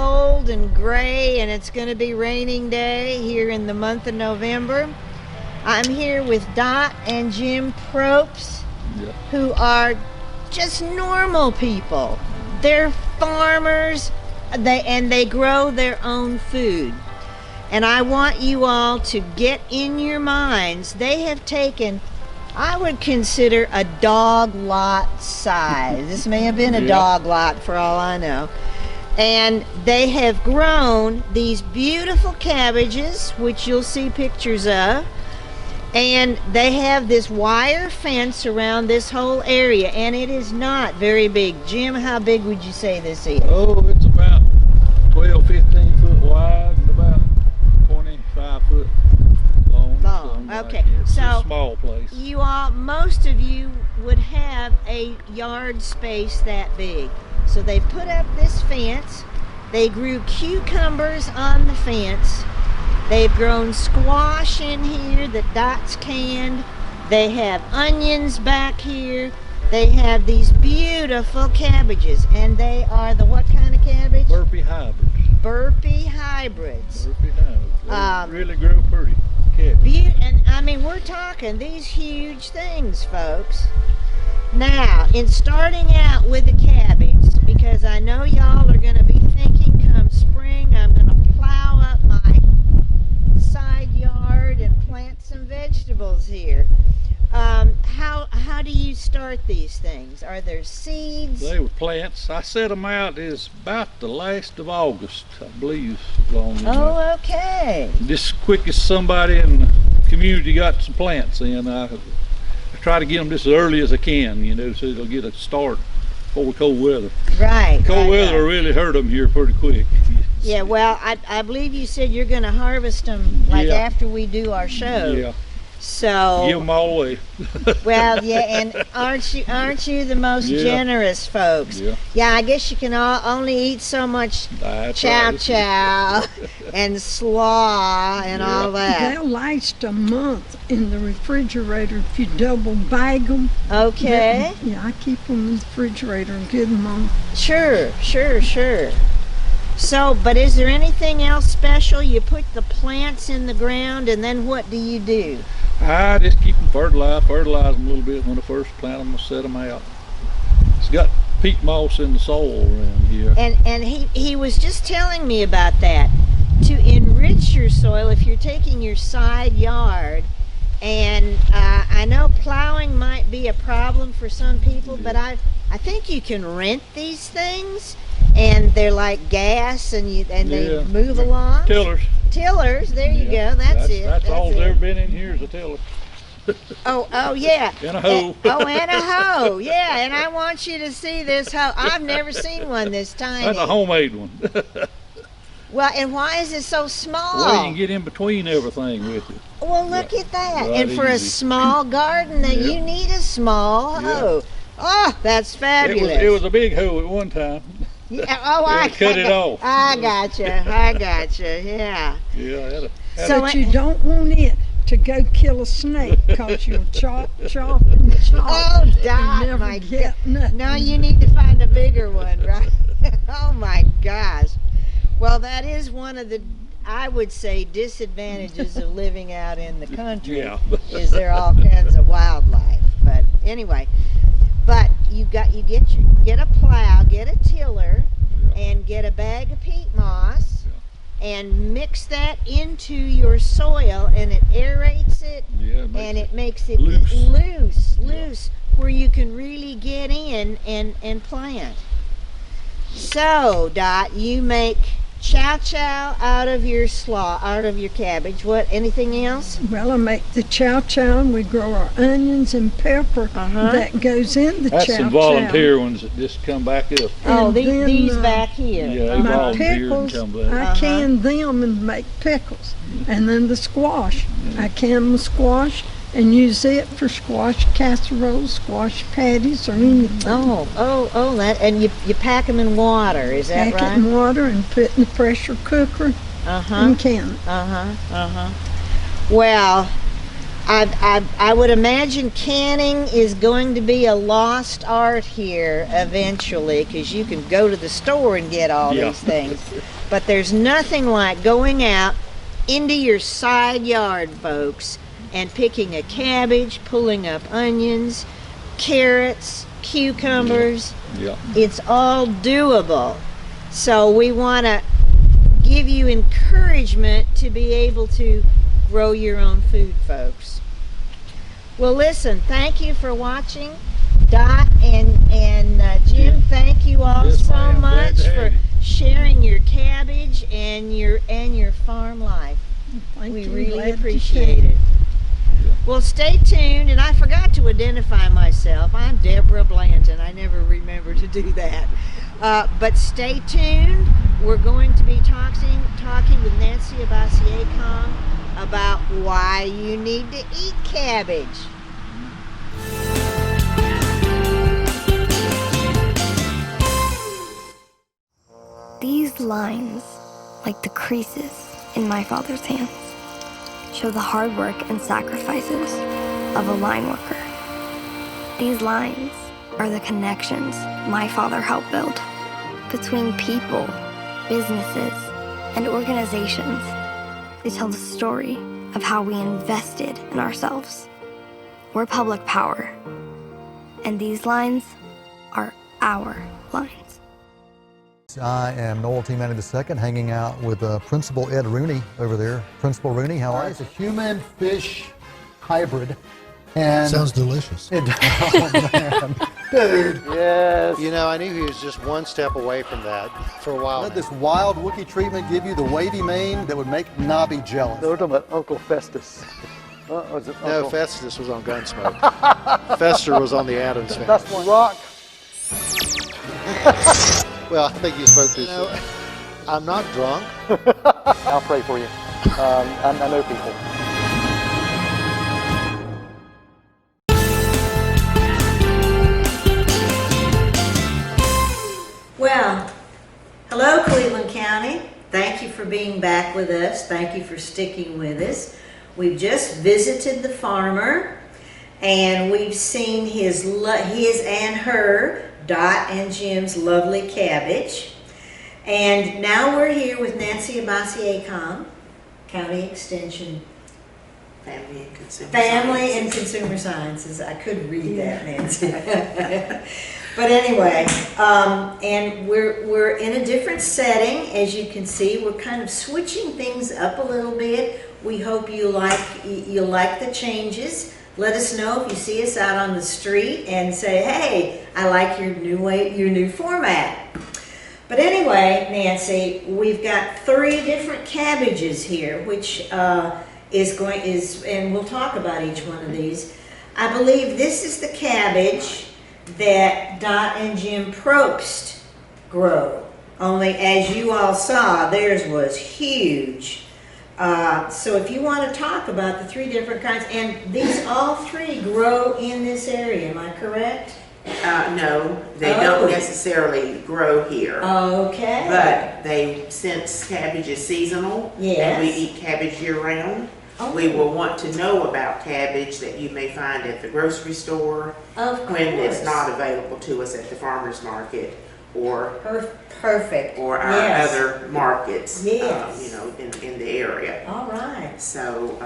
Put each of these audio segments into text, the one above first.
cold and gray, and it's going to be raining day here in the month of November. I'm here with Dot and Jim Propes, who are just normal people. They're farmers, and they grow their own food. And I want you all to get in your minds, they have taken, I would consider, a dog lot size. This may have been a dog lot for all I know. And they have grown these beautiful cabbages, which you'll see pictures of. And they have this wire fence around this whole area, and it is not very big. Jim, how big would you say this is? Oh, it's about 12, 15 foot wide and about 25 foot long. Okay, it's so a small place. You all, most of you would have a yard space that big. So they put up this fence. They grew cucumbers on the fence. They've grown squash in here that Dot's canned. They have onions back here. They have these beautiful cabbages, and they are the what kind of cabbage? Burpee hybrids. Burpee hybrids. Burpee hybrids. They really grow pretty. And I mean, we're talking these huge things, folks. Now, in starting out with the cabbage, because I know y'all are going to be thinking come spring, I'm going to plow up my side yard and plant some vegetables here. How do you start these things? Are there seeds? They were plants. I set them out is about the last of August, I believe. Oh, okay. Just quick as somebody in the community got some plants in, I try to get them just as early as I can, you know, so it'll get a start before the cold weather. Right. Cold weather will really hurt them here pretty quick. Yeah, well, I believe you said you're going to harvest them like after we do our show. Yeah. So give them all away. Well, yeah, and aren't you the most generous folks? Yeah, I guess you can only eat so much chow and slaw and all that. They'll last a month in the refrigerator if you double bag them. Okay. Yeah, I keep them in the refrigerator and get them on. Sure. So, but is there anything else special? You put the plants in the ground, and then what do you do? I just keep them fertilize them a little bit when I first plant them. I set them out. It's got peat moss in the soil around here. And he was just telling me about that. To enrich your soil, if you're taking your side yard, and I know plowing might be a problem for some people, but I think you can rent these things, and they're like gas, and they move along. Tillers, there you go. That's it. That's all that's ever been in here is a tiller. Oh yeah. And a hoe. And a hoe. Yeah, and I want you to see this hoe. I've never seen one this tiny. That's a homemade one. Well, and why is it so small? Well, you can get in between everything with it. Well, look at that. And for a small garden, you need a small hoe. Oh, that's fabulous. It was a big hoe at one time. Yeah, I cut it off. I gotcha. Yeah. Yeah. But you don't want it to go kill a snake, because you'll chop. Oh, Dot, my God. Now you need to find a bigger one, right? Oh my gosh. Well, that is one of the, I would say, disadvantages of living out in the country. Is there all kinds of wildlife. But anyway. But you get a plow, get a tiller, and get a bag of peat moss, and mix that into your soil, and it aerates it, and it makes it loose, where you can really get in and plant. So, Dot, you make chow out of your cabbage. What, anything else? Well, I make the chow and we grow our onions and pepper that goes in the chow. That's some volunteer ones that just come back up. Oh, these back here. Yeah, they volunteer and come back. I can them and make pickles. And then the squash. I can the squash and use it for squash casseroles, squash patties, or anything. Oh, that, and you pack them in water, is that right? Pack it in water and put in the pressure cooker and can it. Well, I would imagine canning is going to be a lost art here eventually, because you can go to the store and get all Yeah. these things. But there's nothing like going out into your side yard, folks, and picking a cabbage, pulling up onions, carrots, cucumbers. Yeah. It's all doable. So we want to give you encouragement to be able to grow your own food, folks. Well, listen, thank you for watching. Dot and Jim, thank you all Yes, so ma'am. Glad much to have for you. sharing your cabbage and your farm life. Thank We you. really Glad to appreciate share. it. Well, stay tuned, and I forgot to identify myself. I'm Deborah Blanton. I never remember to do that. But stay tuned. We're going to be talking with Nancy Abasiakong about why you need to eat cabbage. These lines, like the creases in my father's hands, show the hard work and sacrifices of a line worker. These lines are the connections my father helped build between people, businesses, and organizations. They tell the story of how we invested in ourselves. We're public power, and these lines are our lines. I am Noel T. Manning II, hanging out with Principal Ed Rooney over there. Principal Rooney, how are you? It's a human-fish hybrid. And Sounds delicious. oh, man. Dude. Yes. You know, I knew he was just one step away from that for a while. Let this wild Wookiee treatment give you the wavy mane that would make Nobby jealous. They were talking about Uncle Festus. Was it No, Uncle? Festus was on Gunsmoke. Fester was on the Addams Family. That's one. Rock. Well, I think you spoke too soon. I'm not drunk. I'll pray for you. I know people. Well, hello Cleveland County. Thank you for being back with us. Thank you for sticking with us. We've just visited the farmer, and we've seen his and her, Dot and Jim's lovely cabbage. And now we're here with Nancy Abasiakong, County Extension Family and Consumer Sciences. I could read that, Nancy. But anyway, and we're in a different setting, as you can see. We're kind of switching things up a little bit. We hope you like the changes. Let us know if you see us out on the street and say, "Hey, I like your new format." But anyway, Nancy, we've got 3 different cabbages here, which and we'll talk about each one of these. I believe this is the cabbage that Dot and Jim Probst grow. Only, as you all saw, theirs was huge. So if you want to talk about the 3 different kinds, and these all 3 grow in this area, am I correct? No, they don't necessarily grow here. Okay. But since cabbage is seasonal, Yes. and we eat cabbage year round, we will want to know about cabbage that you may find at the grocery store Of course. when it's not available to us at the farmer's market or Perfect. or our Yes. other markets, Yes. in the area. All right. So,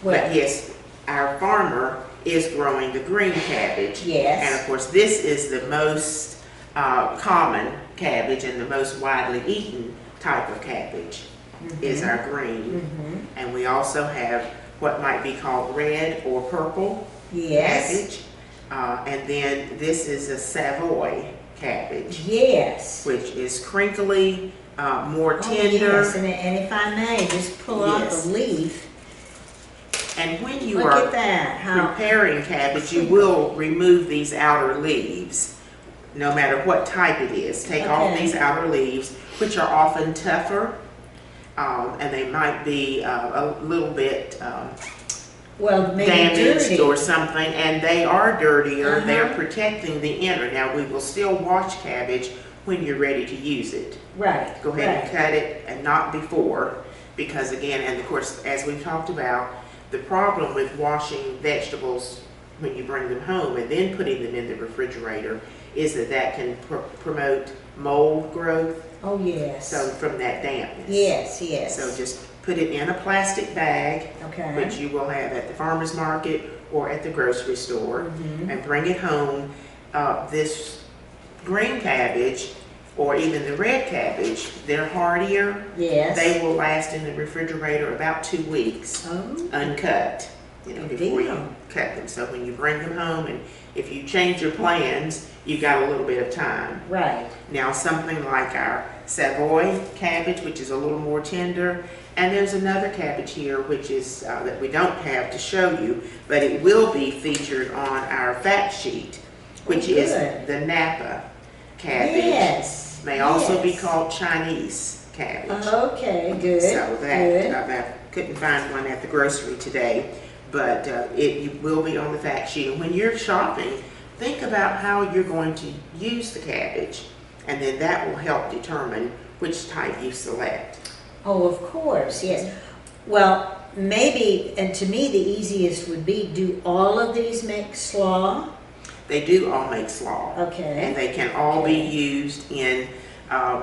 Well- but yes, our farmer is growing the green cabbage. Yes. And of course, this is the most common cabbage and the most widely eaten type of cabbage is our green. And we also have what might be called red or purple cabbage. And then this is a Savoy cabbage. Yes. Which is crinkly, more Oh, tender. yes. And if I may, just pull off Yes. the leaf. And when you Look are at that. How preparing cabbage, you will remove these outer leaves, no matter what type it is. Take off Okay. these outer leaves, which are often tougher, and they might be a little bit maybe damaged dirty. or something, and they are dirtier. They're Uh-huh. protecting the inner. Now, we will still wash cabbage when you're ready to use it. Right. Go ahead and right. cut it, and not before, because again, and of course, as we've talked about, The problem with washing vegetables when you bring them home and then putting them in the refrigerator is that can promote mold growth. Oh, yes. So from that dampness. Yes, yes. So just put it in a plastic bag, Okay. which you will have at the farmer's market or at the grocery store, and bring it home. This green cabbage or even the red cabbage, they're hardier. Yes. They will last in the refrigerator about 2 weeks, uncut, before you cut them. So when you bring them home, and if you change your plans, you've got a little bit of time. Right. Now something like our Savoy cabbage, which is a little more tender, and there's another cabbage here which is that we don't have to show you, but it will be featured on our fact sheet, which is the Napa cabbage. Yes. May also be called Chinese cabbage. Okay, good. So good. I couldn't find one at the grocery today, but it will be on the fact sheet. And when you're shopping, think about how you're going to use the cabbage, and then that will help determine which type you select. Oh, of course, yes. Well, maybe, and to me the easiest would be, do all of these make slaw? They do all make slaw. Okay. And they can all be used in,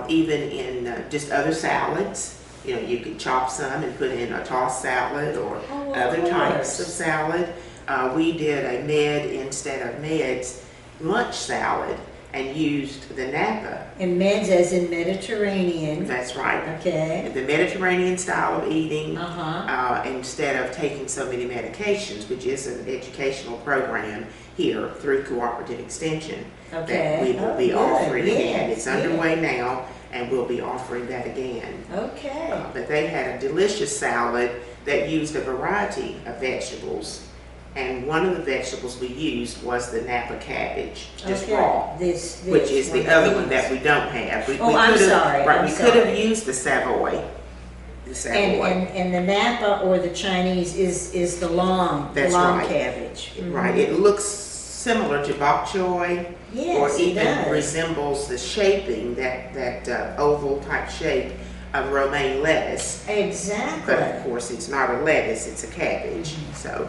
even in just other salads. You could chop some and put in a tossed salad or other types of salad. We did a instead of Med's lunch salad and used the Napa. And Med's as in Mediterranean. That's right. Okay. The Mediterranean style of eating, Uh-huh. instead of taking so many medications, which is an educational program here through Cooperative Extension Okay. that we will be good. offering again. Yes, It's underway now, and we'll be offering that again. Okay. But they had a delicious salad that used a variety of vegetables, and one of the vegetables we used was the Napa cabbage, just Okay. raw. This Which is the one other of one that these. we don't have. We I'm could've- sorry, Right, I'm we could have sorry. used the Savoy. The Savoy. And the Napa or the Chinese is the long That's long right. cabbage. Right, it looks similar to bok choy, Yes, or it even does. resembles the shaping, that oval type shape of romaine lettuce. Exactly. But of course, it's not a lettuce; it's a cabbage. So,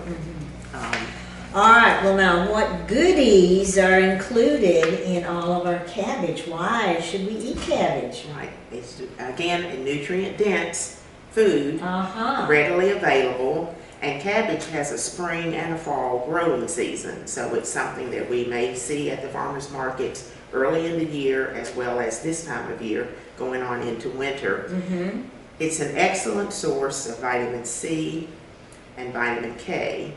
All right, well now, what goodies are included in all of our cabbage? Why should we eat cabbage? right, it's again a nutrient dense food, Uh-huh. readily available. And cabbage has a spring and a fall growing season, so it's something that we may see at the farmers markets early in the year as well as this time of year going on into winter. It's an excellent source of vitamin C and vitamin K.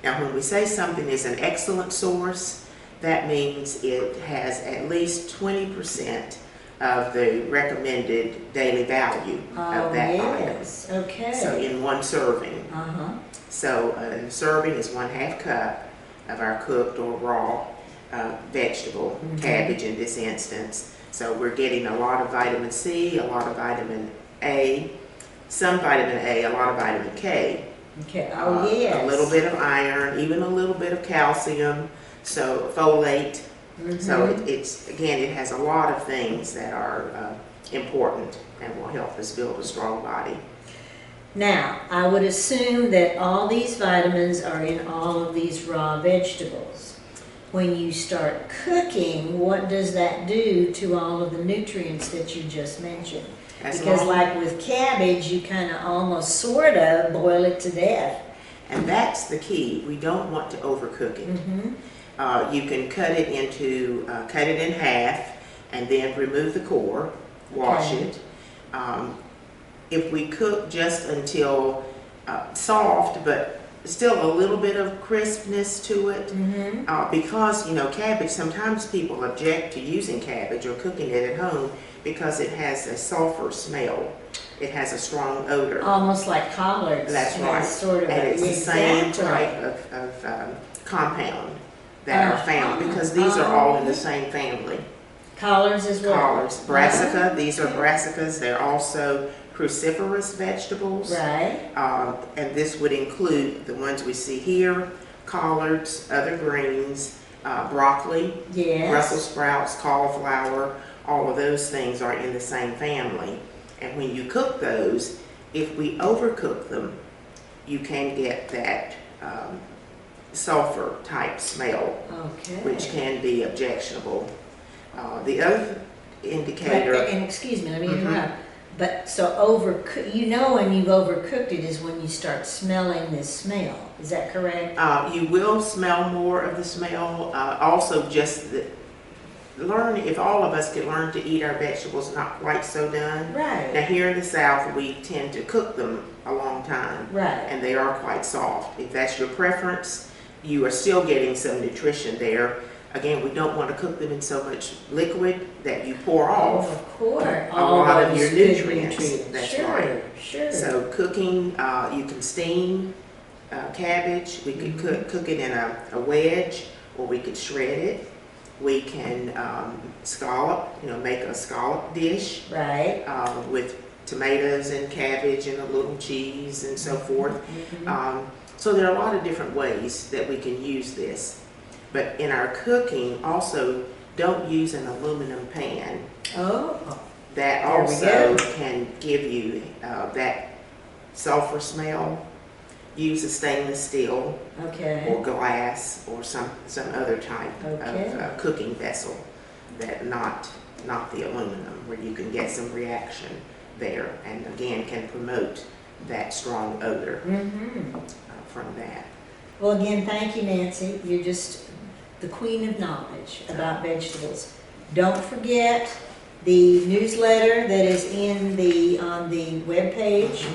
Now when we say something is an excellent source, that means it has at least 20% of the recommended daily value of that item. Yes, okay. So in one serving. Uh-huh. So a serving is 1/2 cup of our cooked or raw vegetable, cabbage in this instance. So we're getting a lot of vitamin C, a lot of vitamin A, some vitamin A, a lot of vitamin K. Okay, oh yes. A little bit of iron, even a little bit of calcium, so folate. So it's, again, it has a lot of things that are important and will help us build a strong body. Now, I would assume that all these vitamins are in all of these raw vegetables. When you start cooking, what does that do to all of the nutrients that you just mentioned? Because like with cabbage, you kind of almost sort of boil it to death. And that's the key. We don't want to overcook it. You can cut it in half and then remove the core, wash it. If we cook just until soft, but still a little bit of crispness to it, because cabbage, sometimes people object to using cabbage or cooking it at home because it has a sulfur smell. It has a strong odor. Almost like collards. That's has right. Sort of And it's the same exactly. type of compound that are found, because these are all in the same family. Collards as well. Collards, brassica, these are brassicas. They're also cruciferous vegetables. Right. And this would include the ones we see here, collards, other greens, broccoli, Yes. Brussels sprouts, cauliflower, all of those things are in the same family. And when you cook those, if we overcook them, you can get that sulfur type smell, Okay. which can be objectionable. The other indicator. And excuse me, let me interrupt. But so when you've overcooked it is when you start smelling this smell. Is that correct? You will smell more of the smell. Also, learn, if all of us could learn to eat our vegetables not quite so done. Right. Now here in the South, we tend to cook them a long time. Right. And they are quite soft. If that's your preference, you are still getting some nutrition there. Again, we don't want to cook them in so much liquid that you pour off. Of course. A lot of your those nutrients. That's sure, right. Sure. So cooking, you can steam cabbage. We could cook it in a wedge, or we could shred it. We can scallop, make a scallop dish. Right. With tomatoes and cabbage and a little cheese and so forth. So there are a lot of different ways that we can use this. But in our cooking, also don't use an aluminum pan. Oh. That also can give you that sulfur smell. Use a stainless steel or glass or some other type of cooking vessel, that not the aluminum, where you can get some reaction there, and again can promote that strong odor from that. Well, again, thank you, Nancy. You're just the queen of knowledge about vegetables. Don't forget the newsletter that is on the webpage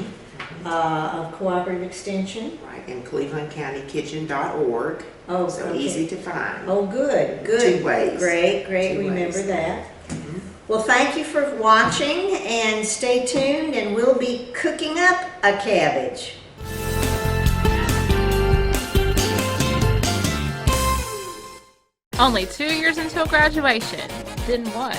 of Cooperative Extension. Right, and clevelandcountykitchen.org. Oh, so easy to find. Oh, good. 2 ways. Great. 2 Remember ways. that. Well, thank you for watching, and stay tuned, and we'll be cooking up a cabbage. Only 2 years until graduation. Then what?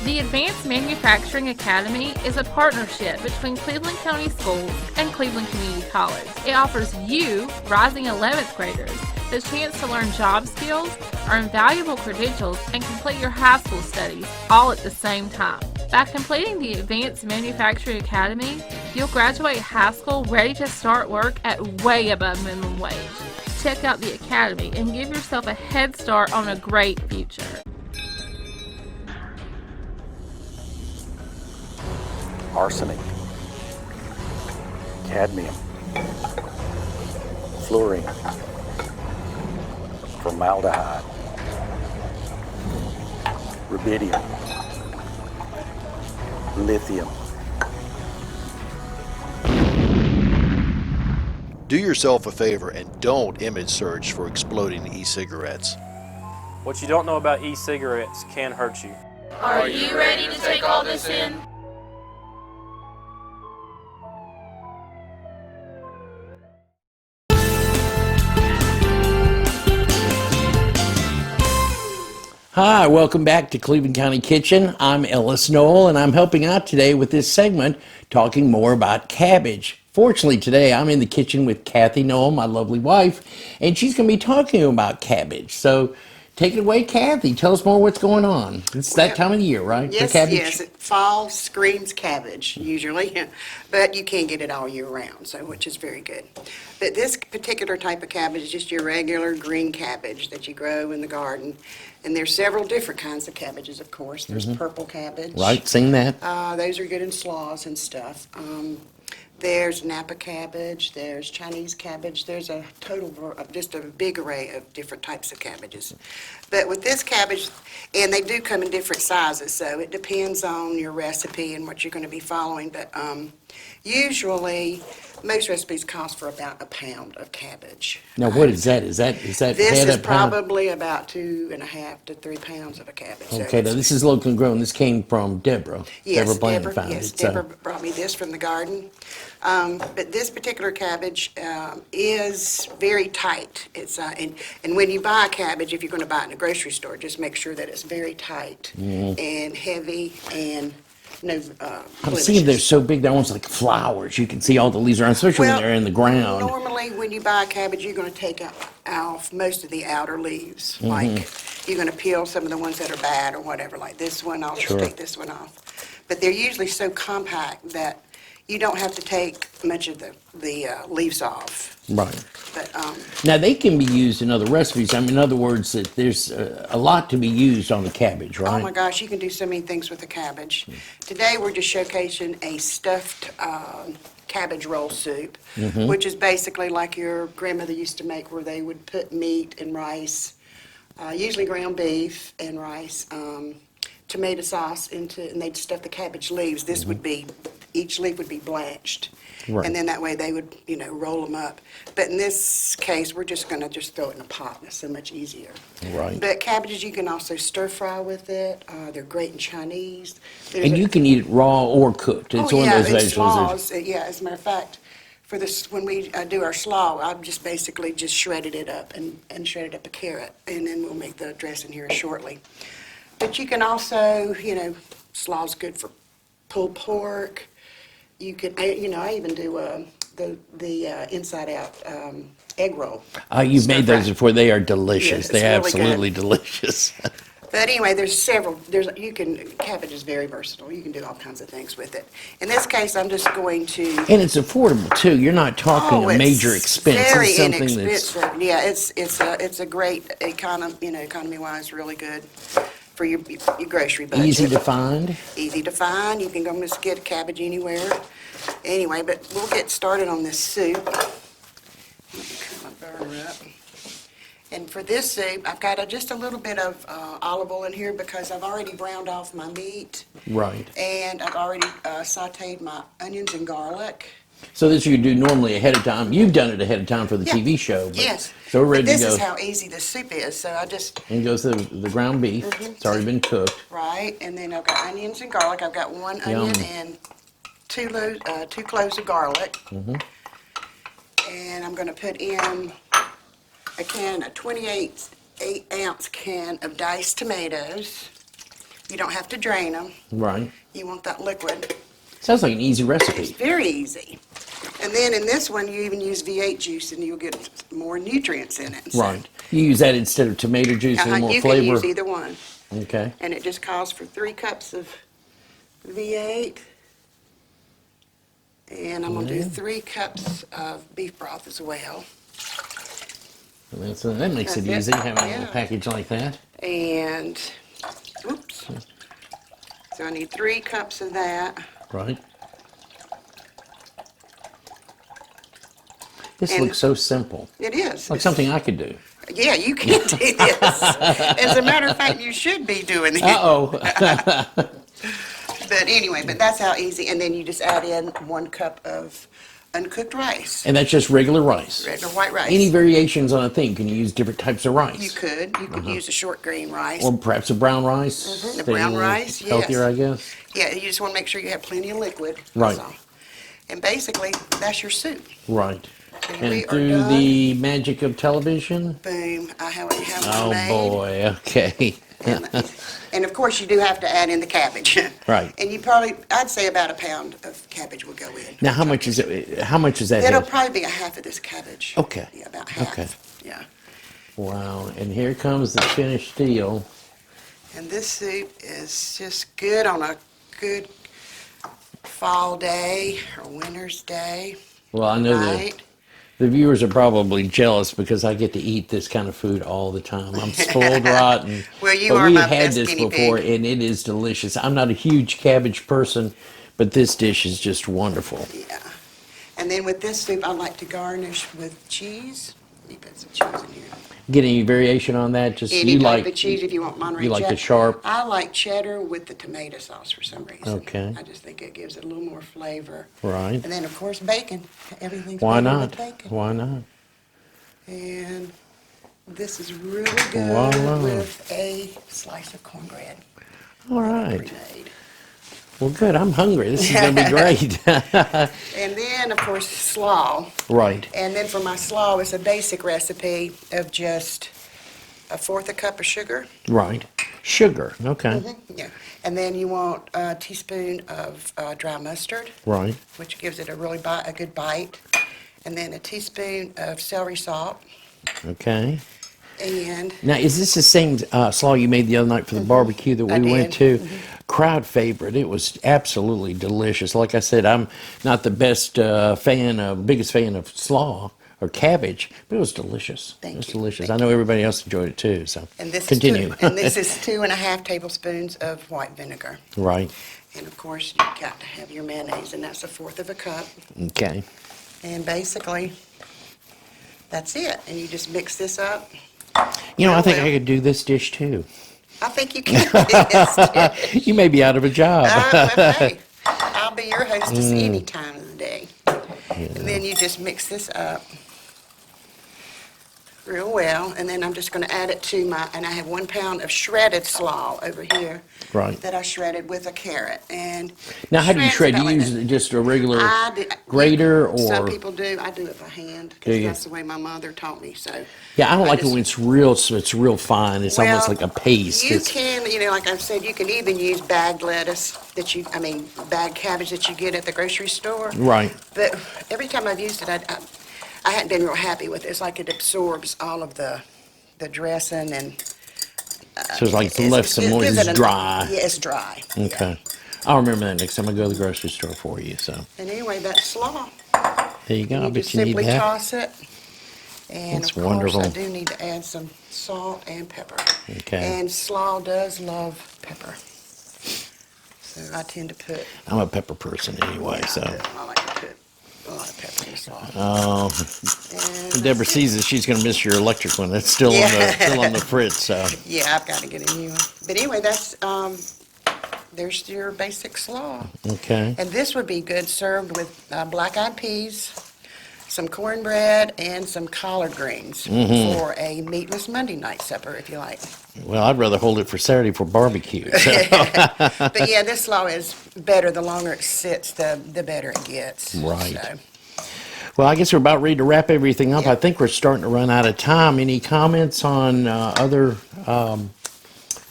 The Advanced Manufacturing Academy is a partnership between Cleveland County Schools and Cleveland Community College. It offers you, rising 11th graders, the chance to learn job skills, earn valuable credentials, and complete your high school studies all at the same time. By completing the Advanced Manufacturing Academy, you'll graduate high school ready to start work at way above minimum wage. Check out the Academy and give yourself a head start on a great future. Arsenic, cadmium, fluorine, formaldehyde, rubidium, lithium. Do yourself a favor and don't image search for exploding e-cigarettes. What you don't know about e-cigarettes can hurt you. Are you ready to take all this in? Hi, welcome back to Cleveland County Kitchen. I'm Ellis Noel, and I'm helping out today with this segment talking more about cabbage. Fortunately, today I'm in the kitchen with Kathy Noel, my lovely wife, and she's going to be talking about cabbage. So take it away, Kathy. Tell us more what's going on. It's that time of the year, right? Yes, for cabbage? yes. Fall screams cabbage, usually, but you can get it all year round, so which is very good. But this particular type of cabbage is just your regular green cabbage that you grow in the garden. And there's several different kinds of cabbages, of course. There's purple cabbage. Right, seen that. Those are good in slaws and stuff. There's Napa cabbage, there's Chinese cabbage, there's a just a big array of different types of cabbages. But with this cabbage, and they do come in different sizes, so it depends on your recipe and what you're going to be following. But usually, most recipes cost for about a pound of cabbage. Now, what is that? Is that This head is of pound? probably about 2.5 to 3 pounds of a cabbage. So Okay, now this is locally grown. This came from Deborah. Yes, Deborah Bland found yes, it. Deborah brought me this from the garden. But this particular cabbage is very tight. It's and when you buy a cabbage, if you're going to buy it in a grocery store, just make sure that it's very tight and heavy and no I'm seeing they're so big, they're almost like flowers. You can see all the leaves around, especially when they're in the ground. Normally, when you buy a cabbage, you're going to take off most of the outer leaves. Like, you're going to peel some of the ones that are bad or whatever, like this one. I'll just take this one off. But they're usually so compact that you don't have to take much of the leaves off. Right. But Now they can be used in other recipes. I mean, in other words, that there's a lot to be used on the cabbage, right? oh my gosh, you can do so many things with the cabbage. Today we're just showcasing a stuffed cabbage roll soup, which is basically like your grandmother used to make, where they would put meat and rice, usually ground beef and rice, tomato sauce into, and they'd stuff the cabbage leaves. This would be, each leaf would be blanched. Right. And then that way they would, roll them up. But in this case, we're just gonna just throw it in a pot, and it's so much easier. Right. But cabbages, you can also stir fry with it. They're great in Chinese. There's And a- you can eat it raw or cooked. It's one of those in vegetables. slaws, yeah, as a matter of fact, for this, when we do our slaw, I've just basically just shredded it up and shredded up a carrot, and then we'll make the dressing here shortly. But you can also, slaw's good for pulled pork. You can, I even do the inside out egg roll. You've made those Stir-fry. before. They are delicious. Yes, it's They're really good. absolutely delicious. But anyway, there's several, cabbage is very versatile. You can do all kinds of things with it. In this case, I'm just going to. And it's affordable too. You're not talking a major expense. Very It's something that's inexpensive. Yeah, it's a great economy-wise, really good for your grocery budget. easy to find. Easy to find. You can go just get cabbage anywhere. Anyway, but we'll get started on this soup. Let me cut my burner up. And for this soup, I've got just a little bit of olive oil in here because I've already browned off my meat. Right. And I've already sauteed my onions and garlic. So this you do normally ahead of time. You've done it ahead of time for the Yeah. TV show. But, Yes. So we're ready But to go. this is how easy the soup is. So I just, And goes the ground beef. It's already been cooked. right, and then I've got onions and garlic. I've got one onion Yum. and two cloves of garlic. Mm-hmm. And I'm gonna put in a 28-ounce can of diced tomatoes. You don't have to drain them. Right. You want that liquid. Sounds like an easy It's recipe. very easy. And then in this one, you even use V8 juice and you'll get more nutrients in it. So, Right. You use that instead of tomato juice and more you flavor. can use either one. Okay. And it just calls for 3 cups of V8. And I'm gonna do 3 cups of beef broth as well. And that makes it That's easy it. having a Yeah. little package like that. And, oops. So I need 3 cups of that. Right. This And- looks so simple. It is. Like something I could do. Yeah, you can do this. As a matter of fact, you should be doing it. Uh-oh. But anyway, but that's how easy. And then you just add in 1 cup of uncooked rice, And that's just regular rice. regular white rice. Any variations on a thing? Can you use different types of rice? You could use a short grain rice. Or perhaps a brown rice? The Stay a brown little rice, yes. Healthier, I guess. Yeah, you just want to make sure you have plenty of liquid. Right. that's all. And basically, that's your soup. Right. And we And are through done. the magic of television? Boom, I have one Oh, made. boy. Okay. And of course, you do have to add in the cabbage. Right. And you probably, I'd say about a pound of cabbage will go in. Now, how much is it? How much is that? It'll here? probably be a half of this cabbage. Okay. Yeah, about half. Okay. Yeah. Wow. And here comes the finished deal. And this soup is just good on a good fall day or winter's day. Well, I know Right. the viewers are probably jealous because I get to eat this kind of food all the time. I'm spoiled rotten. Well, you but are we've my had best this guinea before, pig. and it is delicious. I'm not a huge cabbage person, but this dish is just wonderful. Yeah. And then with this soup, I like to garnish with cheese. Let me put some cheese in here. Get any variation on that? Just Any you type like of cheese if you want Monterey you like the cheddar. sharp. I like cheddar with the tomato sauce for some reason. Okay. I just think it gives it a little more flavor. Right. And then, of course, bacon. Everything's Why better not? with bacon. Why not? And this is really good Voila. with a slice of cornbread. All right. Pre-made. Well, good. I'm hungry. This is going to be great. And then, of course, slaw. Right. And then for my slaw, it's a basic recipe of just 1/4 cup of sugar. Right. Sugar. Okay. Yeah. And then you want a teaspoon of dry mustard, Right. which gives it a really a good bite. And then a teaspoon of celery salt. Okay. And Now, is this the same slaw you made the other night for the barbecue that we went to? Crowd favorite. It was absolutely delicious. Like I said, I'm not the biggest fan of slaw or cabbage, but it was delicious. It was delicious. I know everybody else enjoyed it too. So And this continue. Is this 2.5 tablespoons of white vinegar. Right. And of course, you've got to have your mayonnaise, and that's 1/4 of a cup. Okay. And basically, that's it. And you just mix this up. You know, I think I could do this dish too. I think you can do this dish. You may be out of a job. Well, hey, I'll be your hostess any time of the day. And then you just mix this up real well, and then I'm just going to add it to and I have 1 pound of shredded slaw over here. Right. That I shredded with a carrot. And Now, how do you shred? Do about you like use just a regular that. grater or? Some people do. I do it by hand Do because you? that's the way my mother taught me. So Yeah, I don't like it just- when it's real fine. It's almost Well, like a paste. You It's- can, like I've said, you can even use bagged lettuce bagged cabbage that you get at the grocery store. Right. But every time I've used it, I hadn't been real happy with it. It's like it absorbs all of the dressing and. So it's like left some more. It's dry. Yeah, it's dry. Okay. I'll remember that next time I go to the grocery store for you. So And anyway, that's slaw. there you go. And I you bet just you need simply that. toss it. And That's of course, wonderful. I do need to add some salt and pepper. Okay. And slaw does love pepper. So I tend to put. I'm a pepper person anyway, so. I like to put a lot of pepper in the slaw. Oh, if Deborah sees it, she's going to miss your electric one. It's still on the fritz. So Yeah, I've got to get a new one. But anyway, there's your basic slaw. okay. And this would be good served with black-eyed peas, some cornbread, and some collard greens for a meatless Monday night supper, if you like. Well, I'd rather hold it for Saturday for barbecue. So. But yeah, this slaw is better. The longer it sits, the better it gets. Right. So, Well, I guess we're about ready to wrap everything up. I think we're starting to run out of time. Any comments on other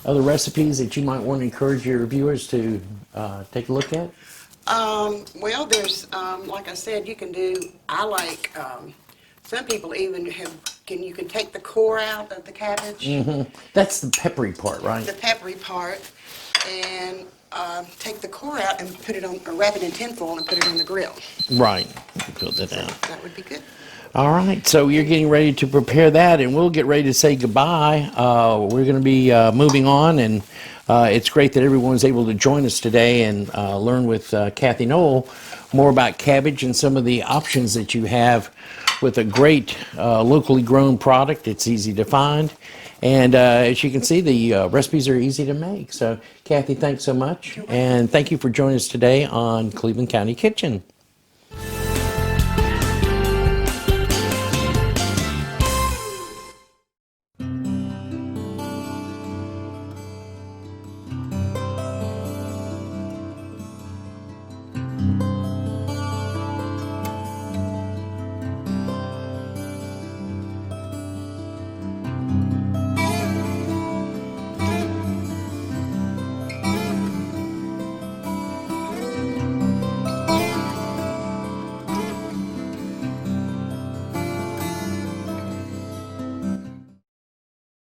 recipes that you might want to encourage your viewers to take a look at? well, there's, like I said, you can do, I like, some people even you can take the core out of the cabbage. That's the peppery part, right? The peppery part, and take the core out and put it on, or wrap it in tinfoil and put it on the grill. Right. Put that down. That would be good. All right, so you're getting ready to prepare that, and we'll get ready to say goodbye. We're going to be moving on, and it's great that everyone's able to join us today and learn with Kathy Knoll more about cabbage and some of the options that you have with a great locally grown product. It's easy to find, and as you can see, the recipes are easy to make. So, Kathy, thanks so much, and thank you for joining us today on Cleveland County Kitchen.